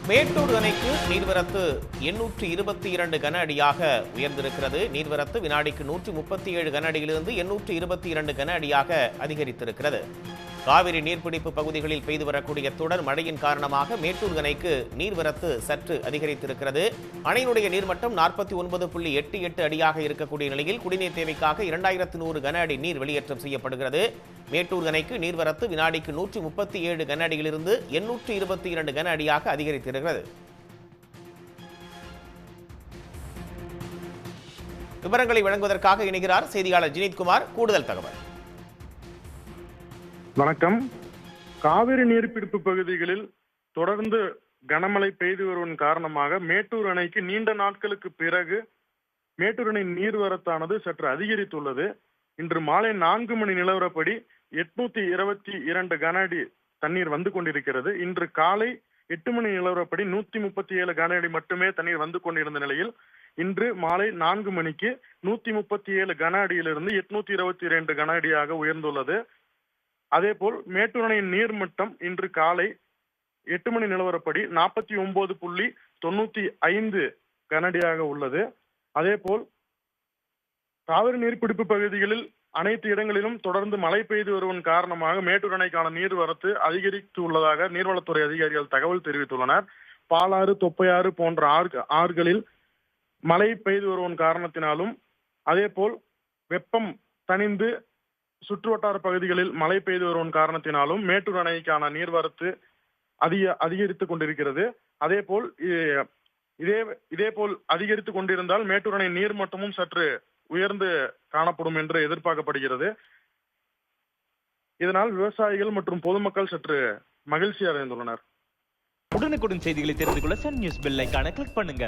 மேட்டூர் அணைக்கு நீர்வரத்து 822 கன அடியாக உயர்ந்திருக்கிறது. நீர்வரத்து வினாடிக்கு 137 கன அடியிலிருந்து 822 கன அடியாக அதிகரித்திருக்கிறது. காவிரி நீர்பிடிப்பு பகுதிகளில் பெய்து வரக்கூடிய தொடர் மழையின் காரணமாக மேட்டூர் அணைக்கு நீர்வரத்து சற்று அதிகரித்திருக்கிறது. அணையினுடைய நீர்மட்டம் 49.88 அடியாக இருக்கக்கூடிய நிலையில் குடிநீர் தேவைக்காக 2100 கன அடி நீர் வெளியேற்றம் செய்யப்படுகிறது. மேட்டூர் அணைக்கு நீர்வரத்து வினாடிக்கு 137 கன அடியிலிருந்து 822 கன அடியாக அதிகரித்திருக்கிறது. விவரங்களை வழங்குவதற்காக இணைகிறார் செய்தியாளர் ஜினித்குமார். கூடுதல் தகவல். வணக்கம். காவிரி நீர்பிடிப்பு பகுதிகளில் தொடர்ந்து கனமழை பெய்து வருவதன் காரணமாக மேட்டூர் அணைக்கு நீண்ட நாட்களுக்கு பிறகு மேட்டூர் அணை நீர்வரத்தானது சற்று அதிகரித்துள்ளது. இன்று மாலை 4 மணி நிலவரப்படி 822 கன அடி தண்ணீர் வந்து கொண்டிருக்கிறது. இன்று காலை 8 மணி நிலவரப்படி 137 கன அடி மட்டுமே தண்ணீர் வந்து கொண்டிருந்த நிலையில் இன்று மாலை 4 மணிக்கு 137 கன அடியிலிருந்து 822 கன அடியாக உயர்ந்துள்ளது. அதேபோல் மேட்டூர் அணையின் நீர்மட்டம் இன்று காலை 8 மணி நிலவரப்படி 49.95 கனஅடியாக உள்ளது. அதேபோல் காவிரி நீர்பிடிப்பு பகுதிகளில் அனைத்து இடங்களிலும் தொடர்ந்து மழை பெய்து வருவதன் காரணமாக மேட்டூர் அணைக்கான நீர்வரத்து அதிகரித்து உள்ளதாக நீர்வளத்துறை அதிகாரிகள் தகவல் தெரிவித்துள்ளனர். பாலாறு, தொப்பையாறு போன்ற ஆறுகளில் மழை பெய்து வருவதன் காரணத்தினாலும் அதேபோல் வெப்பம் தணிந்து சுற்றுவட்டார பகுதிகளில் மழை பெய்து வருவதன் காரணத்தினாலும் மேட்டூர் அணைக்கான நீர்வரத்து அதிகரித்துக் கொண்டிருக்கிறது. அதேபோல் இதேபோல் அதிகரித்துக் கொண்டிருந்தால் மேட்டூர் அணை நீர்மட்டமும் சற்று உயர்ந்து காணப்படும் என்று எதிர்பார்க்கப்படுகிறது. இதனால் விவசாயிகள் மற்றும் பொதுமக்கள் சற்று மகிழ்ச்சி அடைந்துள்ளனர். உடனுக்குடன் செய்திகளை தெரிந்து கொள்ள சன் நியூஸ் பெல் ஐகானை கிளிக் பண்ணுங்க.